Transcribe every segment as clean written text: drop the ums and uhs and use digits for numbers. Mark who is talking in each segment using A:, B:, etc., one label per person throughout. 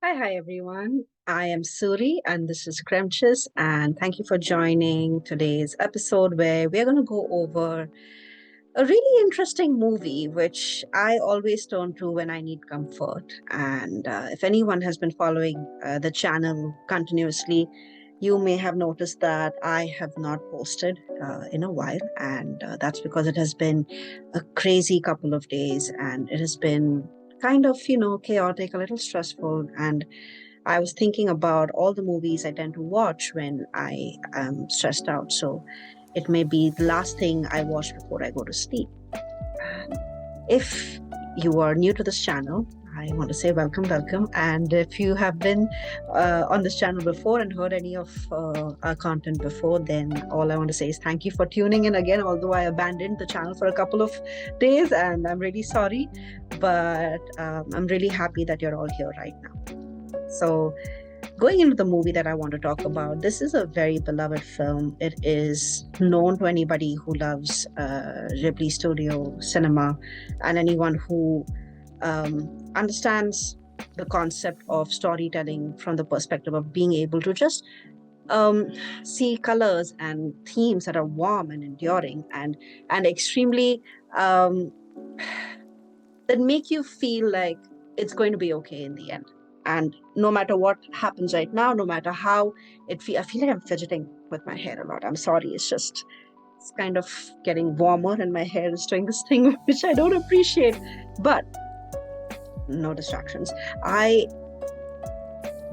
A: Hi, everyone. I am Suri and this is Kremchis, and thank you for joining today's episode where we're going to go over a really interesting movie which I always turn to when I need comfort. And if anyone has been following the channel continuously, you may have noticed that I have not posted in a while, and that's because it has been a crazy couple of days and it has been kind of, chaotic, a little stressful. And I was thinking about all the movies I tend to watch when I am stressed out. So it may be the last thing I watch before I go to sleep. And if you are new to this channel, I want to say welcome. And if you have been on this channel before and heard any of our content before, then all I want to say is thank you for tuning in again, although I abandoned the channel for a couple of days and I'm really sorry, but I'm really happy that you're all here right now. So, going into the movie that I want to talk about, this is a very beloved film. It is known to anybody who loves Ghibli Studio cinema and anyone who understands the concept of storytelling from the perspective of being able to just see colors and themes that are warm and enduring and extremely that make you feel like it's going to be okay in the end. And no matter what happens right now, no matter how I feel like I'm fidgeting with my hair a lot. I'm sorry. It's kind of getting warmer and my hair is doing this thing, which I don't appreciate, but no distractions. I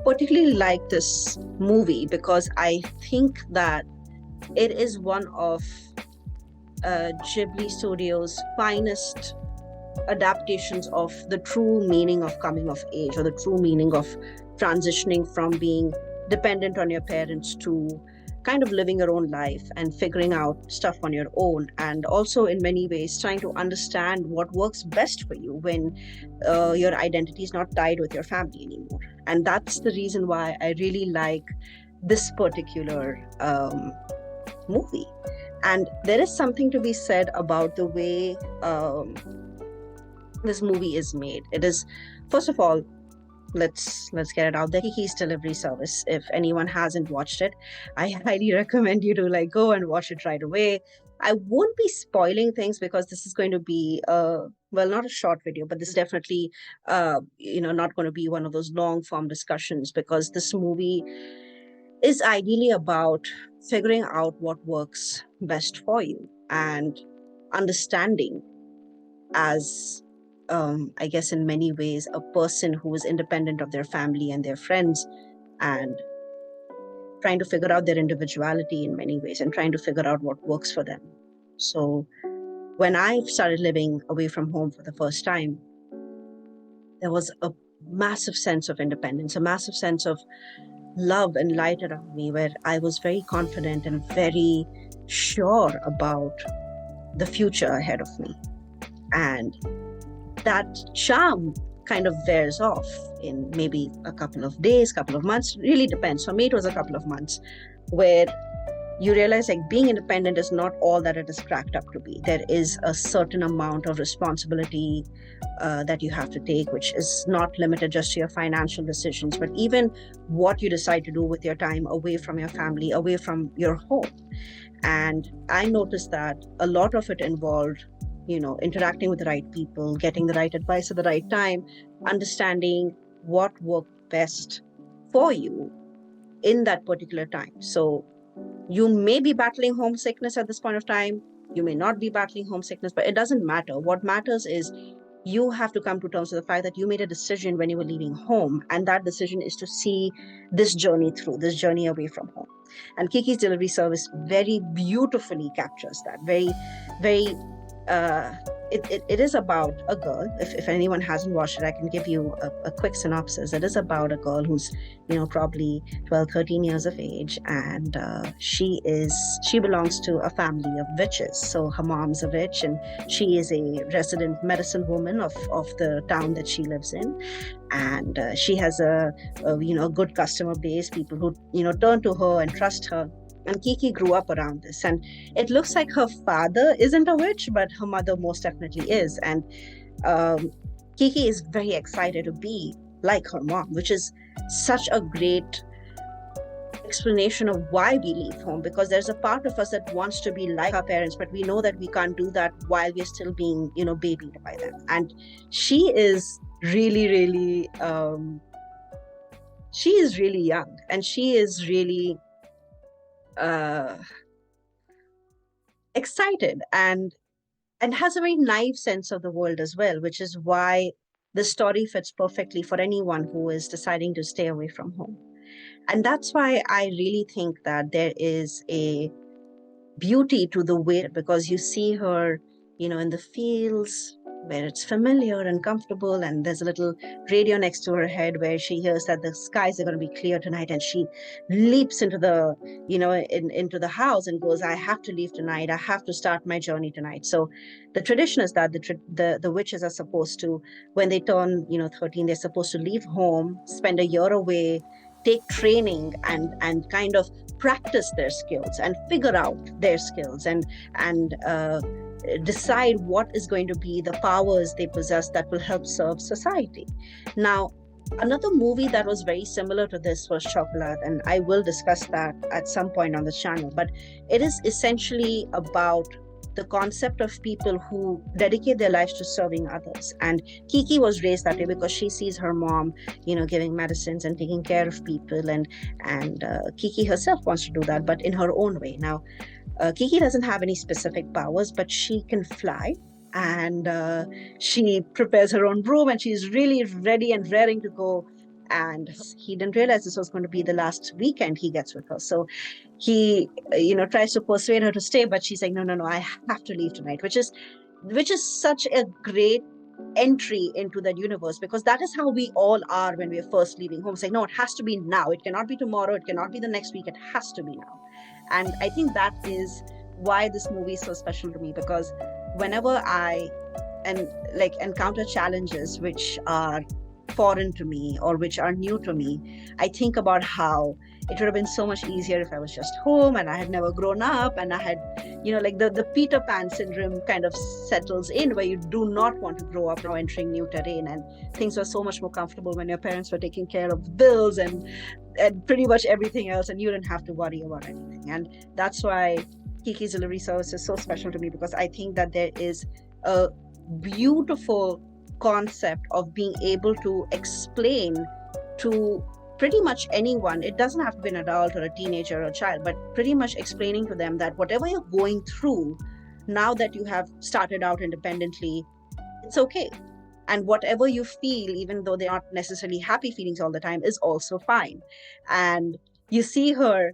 A: particularly like this movie because I think that it is one of Ghibli Studio's finest adaptations of the true meaning of coming of age, or the true meaning of transitioning from being dependent on your parents to kind of living your own life and figuring out stuff on your own, and also in many ways trying to understand what works best for you when your identity is not tied with your family anymore. And that's the reason why I really like this particular movie. And there is something to be said about the way this movie is made. It is, first of all, let's get it out there. Kiki's Delivery Service. If anyone hasn't watched it, I highly recommend you to go and watch it right away. I won't be spoiling things because this is going to be well, not a short video, but this is definitely not going to be one of those long form discussions, because this movie is ideally about figuring out what works best for you and understanding, as I guess in many ways, a person who is independent of their family and their friends, and trying to figure out their individuality in many ways and trying to figure out what works for them. So when I started living away from home for the first time, there was a massive sense of independence, a massive sense of love and light around me, where I was very confident and very sure about the future ahead of me. And that charm kind of wears off in maybe a couple of days, couple of months, really depends. For me, it was a couple of months, where you realize being independent is not all that it is cracked up to be. There is a certain amount of responsibility that you have to take, which is not limited just to your financial decisions, but even what you decide to do with your time away from your family, away from your home. And I noticed that a lot of it involved interacting with the right people, getting the right advice at the right time, understanding what worked best for you in that particular time. So you may be battling homesickness at this point of time, you may not be battling homesickness, but it doesn't matter. What matters is you have to come to terms with the fact that you made a decision when you were leaving home, and that decision is to see this journey through, this journey away from home. And Kiki's Delivery Service very beautifully captures that. Very it is about a girl. If anyone hasn't watched it, I can give you a quick synopsis. It is about a girl who's probably 12, 13 years of age, and she belongs to a family of witches. So her mom's a witch, and she is a resident medicine woman of the town that she lives in. And she has a good customer base, people who turn to her and trust her. And Kiki grew up around this, and it looks like her father isn't a witch, but her mother most definitely is. And Kiki is very excited to be like her mom, which is such a great explanation of why we leave home, because there's a part of us that wants to be like our parents, but we know that we can't do that while we're still being, babied by them. And she is really, really, she is really young, and she is really uh, excited and has a very naive sense of the world as well, which is why the story fits perfectly for anyone who is deciding to stay away from home. And that's why I really think that there is a beauty to the way, because you see her, in the fields where it's familiar and comfortable, and there's a little radio next to her head where she hears that the skies are going to be clear tonight, and she leaps into the, into the house and goes, I have to leave tonight. I have to start my journey tonight. So the tradition is that the witches are supposed to, when they turn, 13, they're supposed to leave home, spend a year away, take training, and kind of practice their skills and figure out their skills, and decide what is going to be the powers they possess that will help serve society. Now, another movie that was very similar to this was Chocolat, and I will discuss that at some point on the channel. But it is essentially about the concept of people who dedicate their lives to serving others. And Kiki was raised that way because she sees her mom, giving medicines and taking care of people, and Kiki herself wants to do that, but in her own way. Now, Kiki doesn't have any specific powers, but she can fly, and she prepares her own broom, and she's really ready and raring to go. And he didn't realize this was going to be the last weekend he gets with her. So he, tries to persuade her to stay, but she's like, no, I have to leave tonight, which is such a great entry into that universe, because that is how we all are when we're first leaving home. It's like, no, it has to be now. It cannot be tomorrow. It cannot be the next week. It has to be now. And I think that is why this movie is so special to me, because whenever I encounter challenges which are foreign to me or which are new to me, I think about how it would have been so much easier if I was just home and I had never grown up, and I had, the Peter Pan syndrome kind of settles in, where you do not want to grow up now entering new terrain, and things were so much more comfortable when your parents were taking care of bills and pretty much everything else, and you didn't have to worry about anything. And that's why Kiki's Delivery Service is so special to me, because I think that there is a beautiful concept of being able to explain to pretty much anyone. It doesn't have to be an adult or a teenager or a child, but pretty much explaining to them that whatever you're going through, now that you have started out independently, it's okay. And whatever you feel, even though they're not necessarily happy feelings all the time, is also fine. And you see her,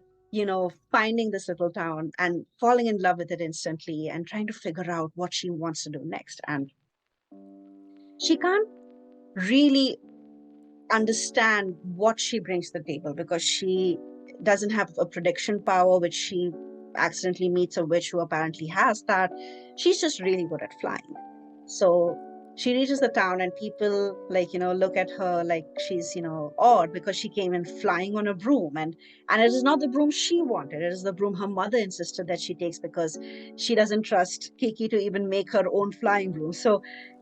A: finding this little town and falling in love with it instantly, and trying to figure out what she wants to do next. And she can't really understand what she brings to the table, because she doesn't have a prediction power, which she accidentally meets a witch who apparently has that. She's just really good at flying. So she reaches the town, and people look at her like she's odd, because she came in flying on a broom, and it is not the broom she wanted. It is the broom her mother insisted that she takes, because she doesn't trust Kiki to even make her own flying broom. So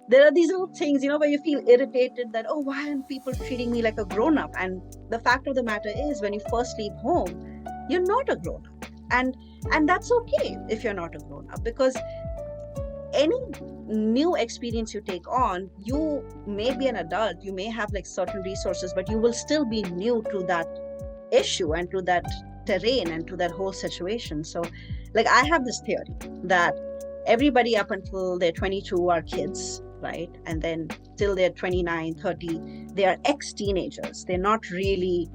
A: there are these little things, where you feel irritated that, oh, why aren't people treating me like a grown-up? And the fact of the matter is, when you first leave home, you're not a grown-up. And that's okay if you're not a grown-up, because any new experience you take on, you may be an adult, you may have certain resources, but you will still be new to that issue and to that terrain and to that whole situation. So I have this theory that everybody up until they're 22 are kids, right? And then till they're 29, 30, they are ex-teenagers. They're not really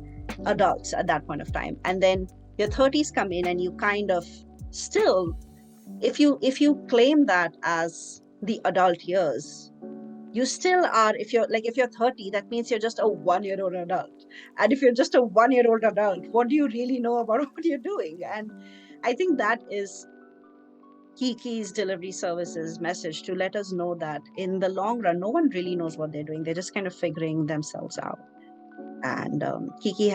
A: adults at that point of time. And then your 30s come in, and you kind of still, if you claim that as the adult years, you still are. If you're 30, that means you're just a 1-year-old adult. And if you're just a 1-year-old adult, what do you really know about what you're doing? And I think that is Kiki's Delivery Services message, to let us know that in the long run, no one really knows what they're doing. They're just kind of figuring themselves out. And Kiki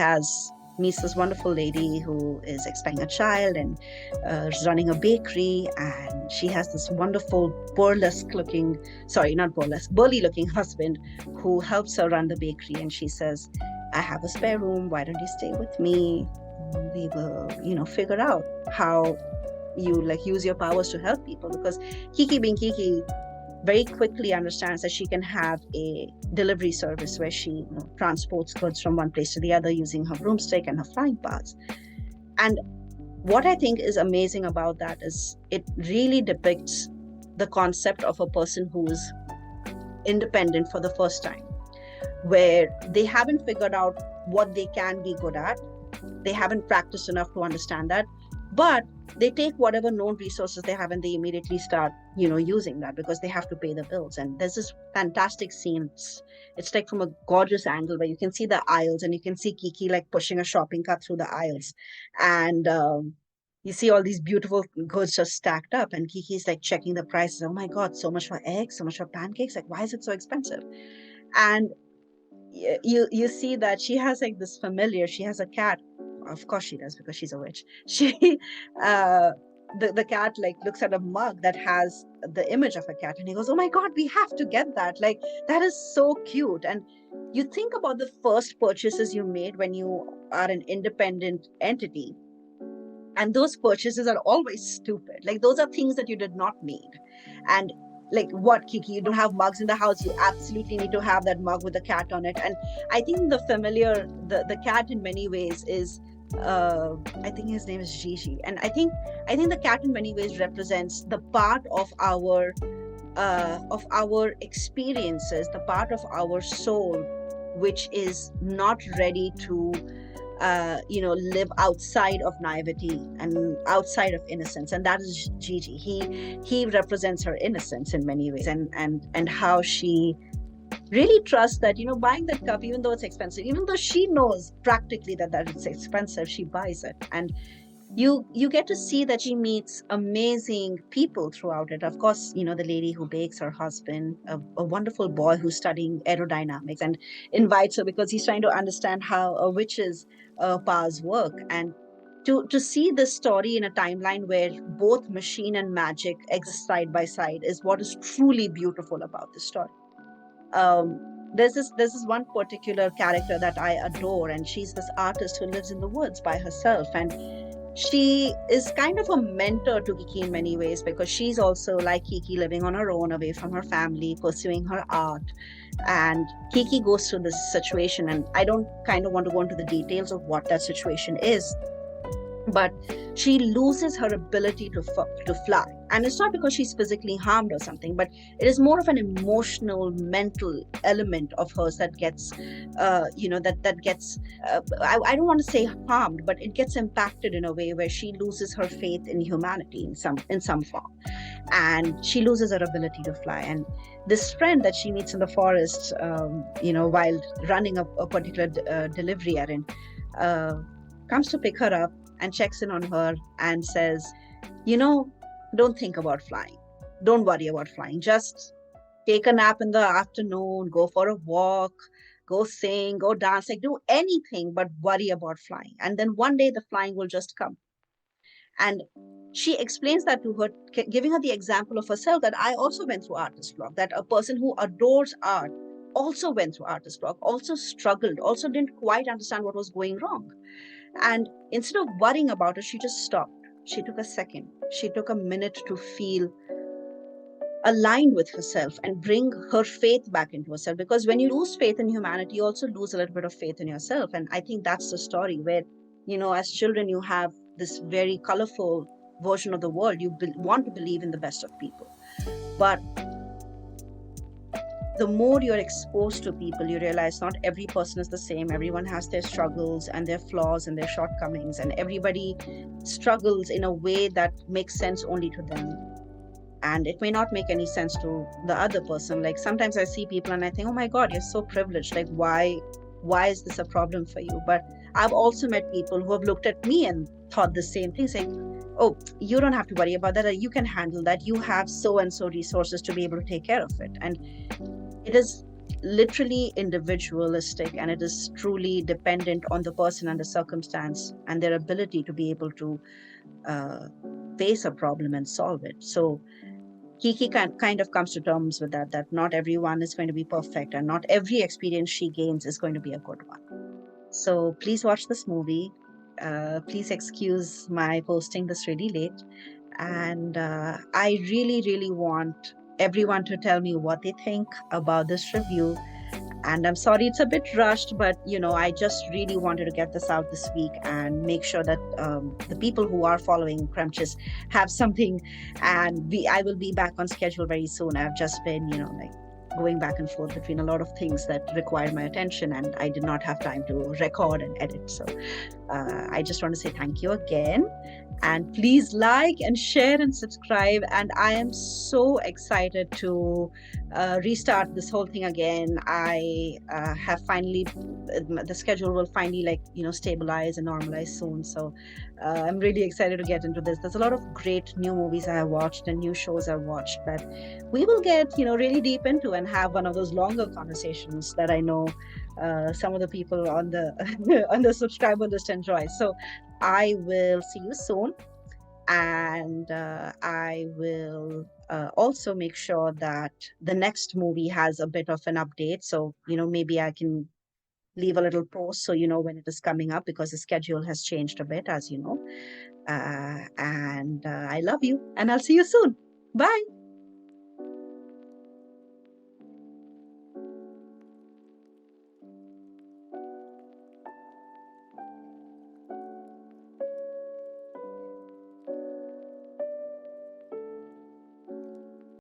A: meets this wonderful lady who is expecting a child, and is running a bakery, and she has this wonderful burly looking husband who helps her run the bakery. And she says, I have a spare room. Why don't you stay with me? We will, figure out how you like use your powers to help people. Because Kiki being Kiki very quickly understands that she can have a delivery service where she transports goods from one place to the other using her broomstick and her flying paths. And what I think is amazing about that is it really depicts the concept of a person who is independent for the first time, where they haven't figured out what they can be good at. They haven't practiced enough to understand that, but they take whatever known resources they have and they immediately start, using that because they have to pay the bills. And there's this fantastic scene. It's like from a gorgeous angle where you can see the aisles and you can see Kiki like pushing a shopping cart through the aisles. And you see all these beautiful goods just stacked up, and Kiki's like checking the prices. Oh my God, so much for eggs, so much for pancakes. Like, why is it so expensive? And you see that she has like this familiar. She has a cat. Of course she does, because she's a witch. She uh the cat like looks at a mug that has the image of a cat, and he goes, oh my God, we have to get that. Like, that is so cute. And you think about the first purchases you made when you are an independent entity, and those purchases are always stupid. Like, those are things that you did not need. And like, what, Kiki, you don't have mugs in the house? You absolutely need to have that mug with a cat on it. And I think the cat in many ways is I think his name is Gigi. And I think the cat in many ways represents the part of our experiences, the part of our soul which is not ready to live outside of naivety and outside of innocence. And that is Gigi. He represents her innocence in many ways, and how she really trusts that, buying that cup, even though it's expensive, even though she knows practically that it's expensive, she buys it. And you get to see that she meets amazing people throughout it. Of course, the lady who bakes, her husband, a wonderful boy who's studying aerodynamics and invites her because he's trying to understand how a witch's powers work. And to see this story in a timeline where both machine and magic exist side by side is what is truly beautiful about this story. um, there's this one particular character that I adore, and she's this artist who lives in the woods by herself. And she is kind of a mentor to Kiki in many ways, because she's also like Kiki, living on her own, away from her family, pursuing her art. And Kiki goes through this situation, and I don't kind of want to go into the details of what that situation is, but she loses her ability to fly. And it's not because she's physically harmed or something, but it is more of an emotional, mental element of hers that gets that gets I don't want to say harmed, but it gets impacted in a way where she loses her faith in humanity in some form, and she loses her ability to fly. And this friend that she meets in the forest, while running a particular delivery errand, comes to pick her up and checks in on her and says, you know, don't think about flying. Don't worry about flying. Just take a nap in the afternoon, go for a walk, go sing, go dance, like do anything but worry about flying. And then one day the flying will just come. And she explains that to her, giving her the example of herself, that I also went through artist block, that a person who adores art also went through artist block, also struggled, also didn't quite understand what was going wrong. And instead of worrying about it, she just stopped. She took a second. She took a minute to feel aligned with herself and bring her faith back into herself. Because when you lose faith in humanity, you also lose a little bit of faith in yourself. And I think that's the story where, as children, you have this very colorful version of the world. You want to believe in the best of people. But the more you're exposed to people, you realize not every person is the same. Everyone has their struggles and their flaws and their shortcomings, and everybody struggles in a way that makes sense only to them. And it may not make any sense to the other person. Like, sometimes I see people and I think, oh my God, you're so privileged. Like, why is this a problem for you? But I've also met people who have looked at me and thought the same thing, saying, oh, you don't have to worry about that, or you can handle that. You have so and so resources to be able to take care of it. And it is literally individualistic, and it is truly dependent on the person and the circumstance and their ability to be able to face a problem and solve it. So Kiki kind of comes to terms with that not everyone is going to be perfect, and not every experience she gains is going to be a good one. So please watch this movie. Please excuse my posting this really late. And I really, really want everyone to tell me what they think about this review. And I'm sorry it's a bit rushed, but I just really wanted to get this out this week and make sure that the people who are following Crunches have something. And I will be back on schedule very soon. I've just been, like going back and forth between a lot of things that require my attention, and I did not have time to record and edit. So I just want to say thank you again. And please like and share and subscribe. And I am so excited to restart this whole thing again. I have finally, the schedule will finally stabilize and normalize soon. So I'm really excited to get into this. There's a lot of great new movies I have watched and new shows I've watched that we will get, really deep into and have one of those longer conversations that I know some of the people on the on the subscriber list enjoy. So I will see you soon, and I will also make sure that the next movie has a bit of an update. So maybe I can leave a little post so you know when it is coming up, because the schedule has changed a bit, as you know. And I love you, and I'll see you soon. Bye.